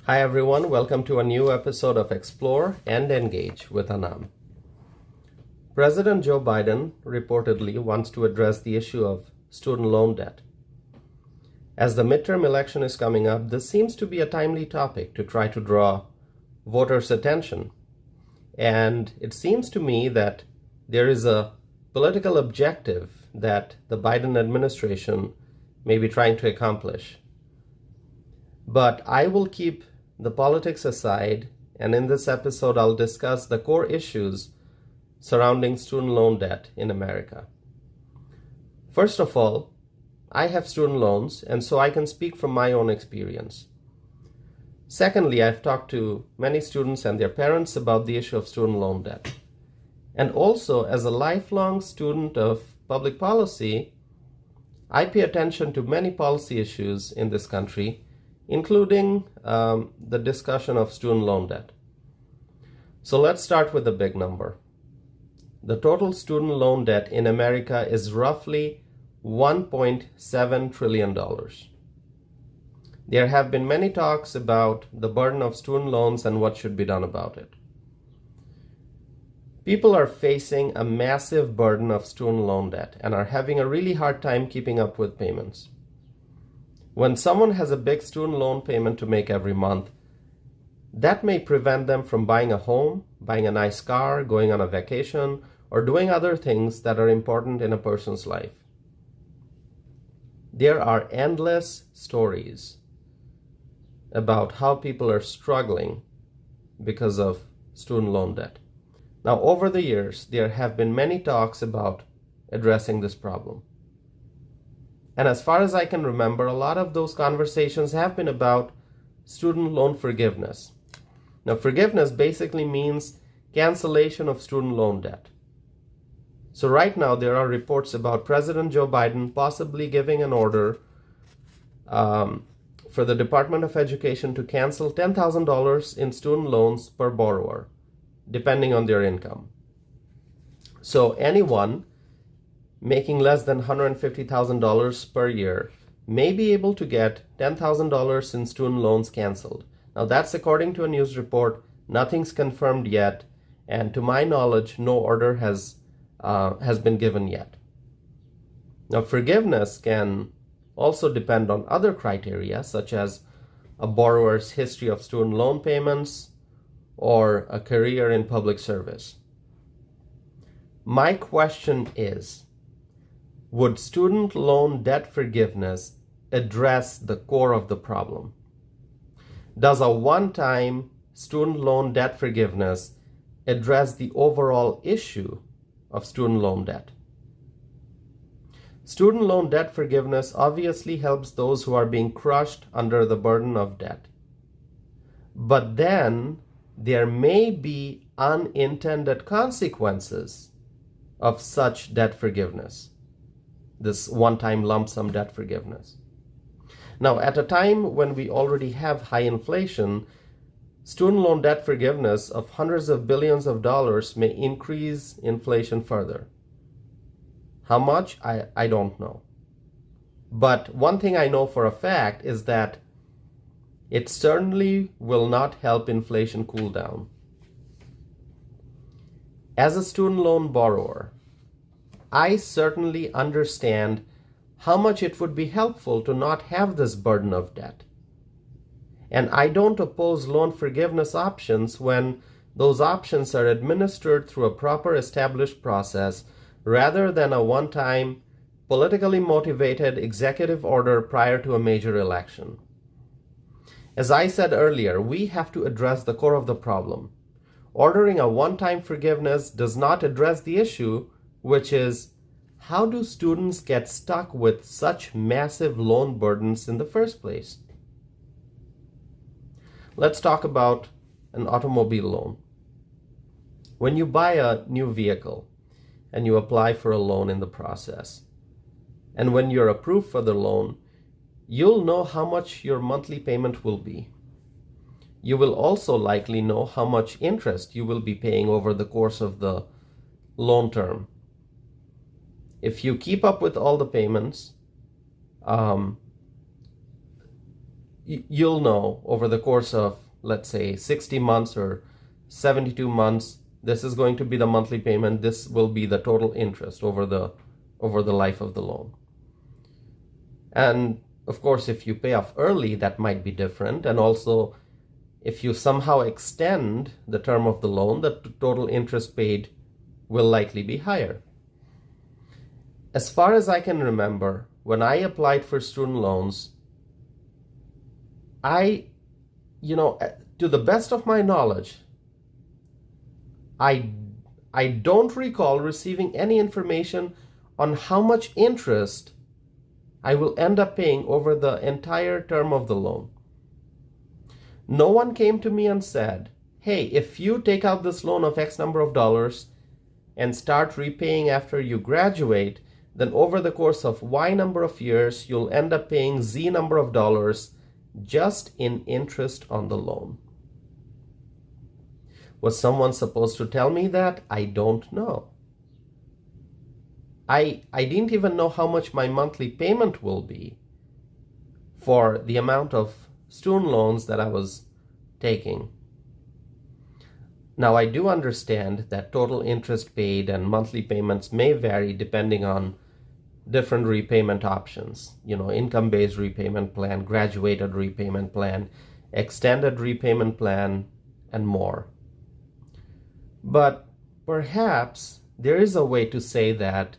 Hi everyone, welcome to a new episode of Explore and Engage with Anam. President Joe Biden reportedly wants to address the issue of student loan debt. As the midterm election is coming up, this seems to be a timely topic to try to draw voters' attention. And it seems to me that there is a political objective that the Biden administration may be trying to accomplish. But I will keep the politics aside, and in this episode I'll discuss the core issues surrounding student loan debt in America. First of all, I have student loans, and so I can speak from my own experience. Secondly, I've talked to many students and their parents about the issue of student loan debt. And also, as a lifelong student of public policy, I pay attention to many policy issues in this country, including the discussion of student loan debt. So let's start with the big number. The total student loan debt in America is roughly $1.7 trillion. There have been many talks about the burden of student loans and what should be done about it. People are facing a massive burden of student loan debt and are having a really hard time keeping up with payments. When someone has a big student loan payment to make every month, that may prevent them from buying a home, buying a nice car, going on a vacation, or doing other things that are important in a person's life. There are endless stories about how people are struggling because of student loan debt. Now, over the years, there have been many talks about addressing this problem. And as far as I can remember, a lot of those conversations have been about student loan forgiveness. Now, forgiveness basically means cancellation of student loan debt. So right now, there are reports about President Joe Biden possibly giving an order for the Department of Education to cancel $10,000 in student loans per borrower, depending on their income. So anyone making less than $150,000 per year may be able to get $10,000 in student loans canceled. Now that's according to a news report. Nothing's confirmed yet, and to my knowledge, no order has been given yet. Now forgiveness can also depend on other criteria, such as a borrower's history of student loan payments or a career in public service. My question is, would student loan debt forgiveness address the core of the problem? Does a one-time student loan debt forgiveness address the overall issue of student loan debt? Student loan debt forgiveness obviously helps those who are being crushed under the burden of debt. But then there may be unintended consequences of such debt forgiveness, this one-time lump sum debt forgiveness. Now, at a time when we already have high inflation, student loan debt forgiveness of hundreds of billions of dollars may increase inflation further. How much? I don't know. But one thing I know for a fact is that it certainly will not help inflation cool down. As a student loan borrower, I certainly understand how much it would be helpful to not have this burden of debt. And I don't oppose loan forgiveness options when those options are administered through a proper established process rather than a one-time politically motivated executive order prior to a major election. As I said earlier, we have to address the core of the problem. Ordering a one-time forgiveness does not address the issue, which is, how do students get stuck with such massive loan burdens in the first place? Let's talk about an automobile loan. When you buy a new vehicle and you apply for a loan in the process, and when you're approved for the loan, you'll know how much your monthly payment will be. You will also likely know how much interest you will be paying over the course of the loan term. If you keep up with all the payments, you'll know over the course of, let's say, 60 months or 72 months, this is going to be the monthly payment. This will be the total interest over the life of the loan. And of course, if you pay off early, that might be different. And also, if you somehow extend the term of the loan, the total interest paid will likely be higher. As far as I can remember, when I applied for student loans, to the best of my knowledge, I don't recall receiving any information on how much interest I will end up paying over the entire term of the loan. No one came to me and said, hey, if you take out this loan of X number of dollars and start repaying after you graduate, then over the course of Y number of years, you'll end up paying Z number of dollars just in interest on the loan. Was someone supposed to tell me that? I don't know. I didn't even know how much my monthly payment will be for the amount of student loans that I was taking. Now, I do understand that total interest paid and monthly payments may vary depending on different repayment options. Income-based repayment plan, graduated repayment plan, extended repayment plan, and more. But perhaps there is a way to say that,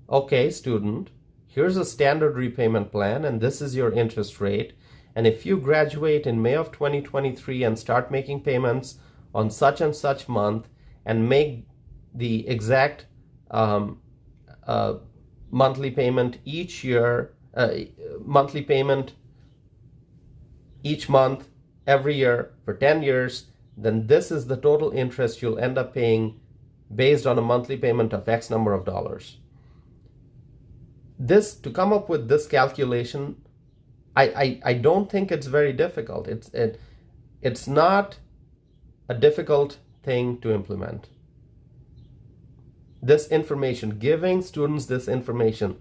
okay, student, here's a standard repayment plan and this is your interest rate. And if you graduate in May of 2023 and start making payments on such and such month and make the exact monthly payment each year, monthly payment each month, every year for 10 years, then this is the total interest you'll end up paying based on a monthly payment of X number of dollars. To come up with this calculation, I don't think it's very difficult. It's not a difficult thing to implement. This information, giving students this information,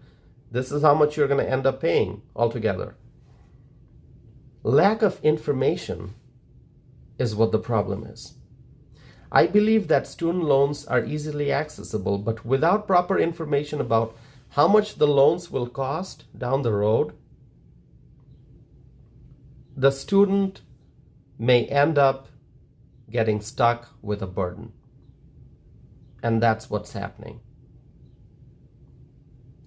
this is how much you're going to end up paying altogether. Lack of information is what the problem is. I believe that student loans are easily accessible, but without proper information about how much the loans will cost down the road, the student may end up getting stuck with a burden. And that's what's happening.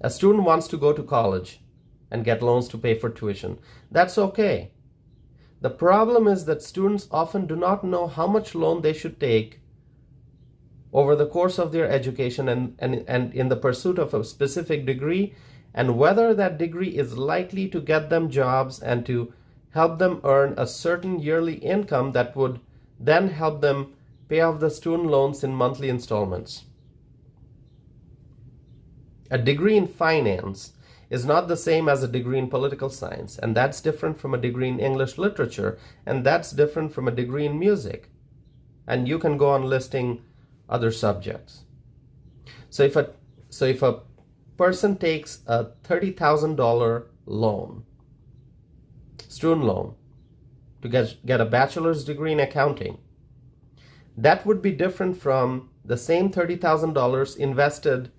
A student wants to go to college and get loans to pay for tuition. That's okay. The problem is that students often do not know how much loan they should take over the course of their education and in the pursuit of a specific degree, and whether that degree is likely to get them jobs and to help them earn a certain yearly income that would then help them pay off the student loans in monthly installments. A degree in finance is not the same as a degree in political science, and that's different from a degree in English literature, and that's different from a degree in music. And you can go on listing other subjects. So if a person takes a $30,000 loan, student loan, to get a bachelor's degree in accounting, that would be different from the same $30,000 invested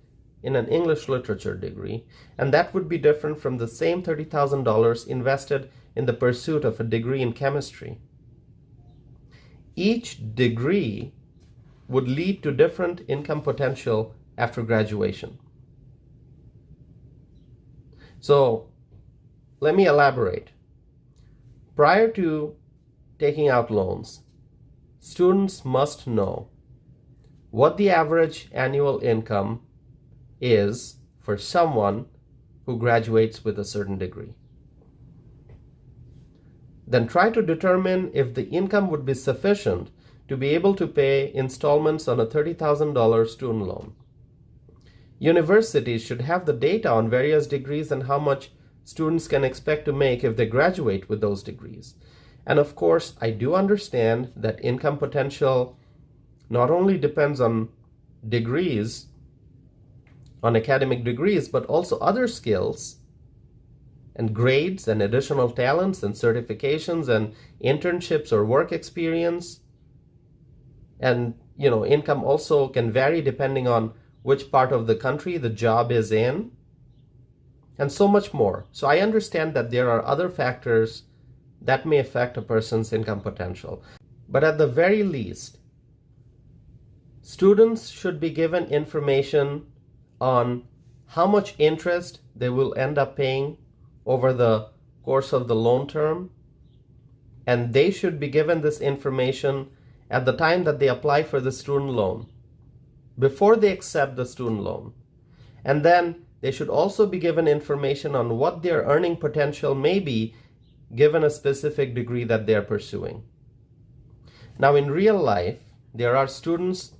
in an English literature degree, and that would be different from the same $30,000 invested in the pursuit of a degree in chemistry. Each degree would lead to different income potential after graduation. So let me elaborate. Prior to taking out loans, students must know what the average annual income is for someone who graduates with a certain degree. Then try to determine if the income would be sufficient to be able to pay installments on a $30,000 student loan. Universities should have the data on various degrees and how much students can expect to make if they graduate with those degrees. And of course, I do understand that income potential not only depends on degrees, on academic degrees, but also other skills and grades and additional talents and certifications and internships or work experience. And, income also can vary depending on which part of the country the job is in, and so much more. So I understand that there are other factors that may affect a person's income potential. But at the very least, students should be given information on how much interest they will end up paying over the course of the loan term, and they should be given this information at the time that they apply for the student loan, before they accept the student loan. And then they should also be given information on what their earning potential may be given a specific degree that they are pursuing. Now, in real life, there are students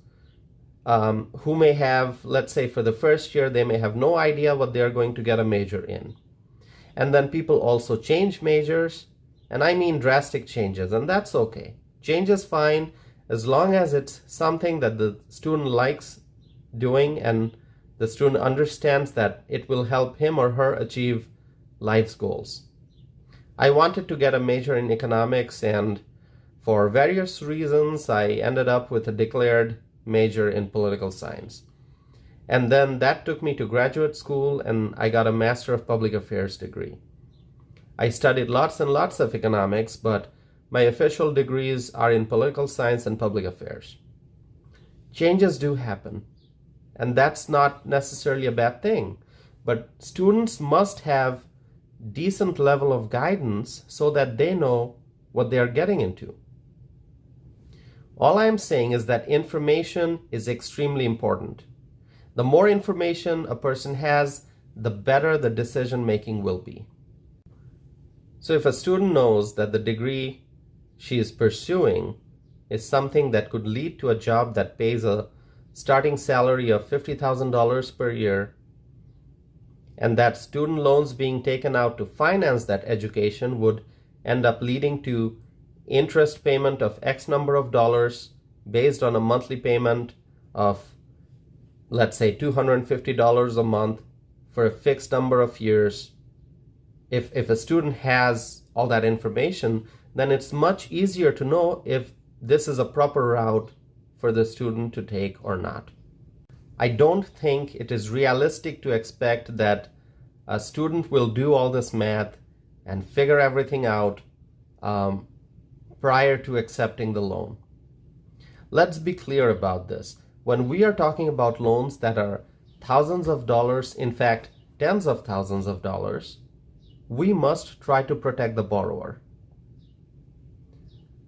who may have, let's say for the first year, they may have no idea what they're going to get a major in. And then people also change majors, and I mean drastic changes, and that's okay. Change is fine as long as it's something that the student likes doing and the student understands that it will help him or her achieve life's goals. I wanted to get a major in economics, and for various reasons, I ended up with a declared major in political science. And then that took me to graduate school, and I got a Master of Public Affairs degree. I studied lots and lots of economics, but my official degrees are in political science and public affairs. Changes do happen, and that's not necessarily a bad thing, but students must have decent level of guidance so that they know what they are getting into. All I'm saying is that information is extremely important. The more information a person has, the better the decision making will be. So if a student knows that the degree she is pursuing is something that could lead to a job that pays a starting salary of $50,000 per year, and that student loans being taken out to finance that education would end up leading to interest payment of X number of dollars based on a monthly payment of, let's say, $250 a month for a fixed number of years. If a student has all that information, then it's much easier to know if this is a proper route for the student to take or not. I don't think it is realistic to expect that a student will do all this math and figure everything out prior to accepting the loan. Let's be clear about this. When we are talking about loans that are thousands of dollars, in fact, tens of thousands of dollars, we must try to protect the borrower.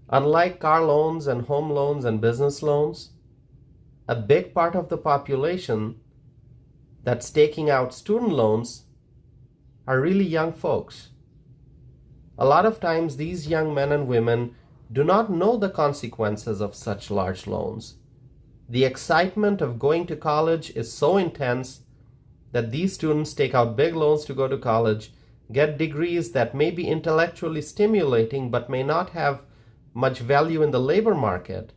Unlike car loans and home loans and business loans, a big part of the population that's taking out student loans are really young folks. A lot of times these young men and women do not know the consequences of such large loans. The excitement of going to college is so intense that these students take out big loans to go to college, get degrees that may be intellectually stimulating but may not have much value in the labor market,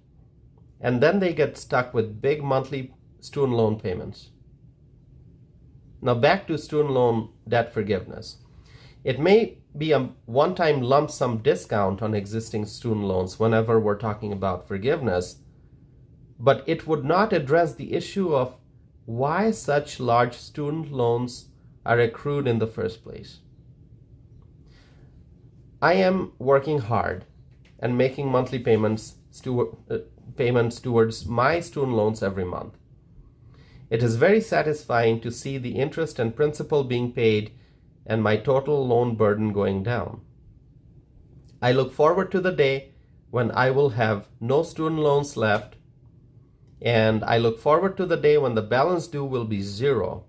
and then they get stuck with big monthly student loan payments. Now back to student loan debt forgiveness. It may be a one-time lump sum discount on existing student loans whenever we're talking about forgiveness, but it would not address the issue of why such large student loans are accrued in the first place. I am working hard and making monthly payments towards my student loans every month. It is very satisfying to see the interest and principal being paid and my total loan burden going down. I look forward to the day when I will have no student loans left, and I look forward to the day when the balance due will be zero.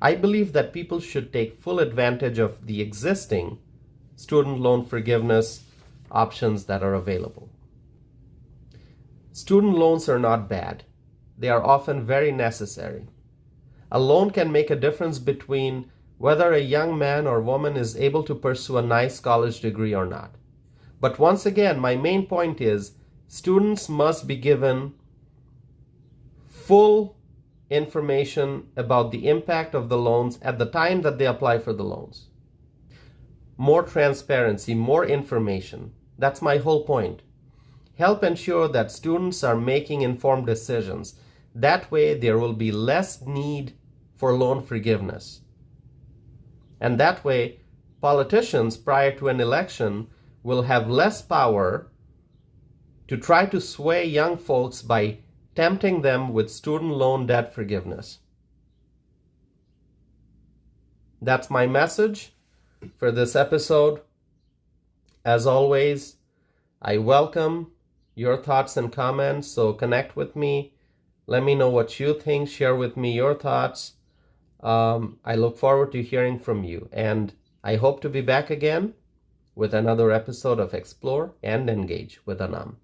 I believe that people should take full advantage of the existing student loan forgiveness options that are available. Student loans are not bad. They are often very necessary. A loan can make a difference between whether a young man or woman is able to pursue a nice college degree or not. But once again, my main point is students must be given full information about the impact of the loans at the time that they apply for the loans. More transparency, more information. That's my whole point. Help ensure that students are making informed decisions. That way there will be less need for loan forgiveness. And that way politicians prior to an election will have less power to try to sway young folks by tempting them with student loan debt forgiveness. That's my message for this episode. As always, I welcome your thoughts and comments, so connect with me. Let me know what you think. Share with me your thoughts. I look forward to hearing from you, and I hope to be back again with another episode of Explore and Engage with Anam.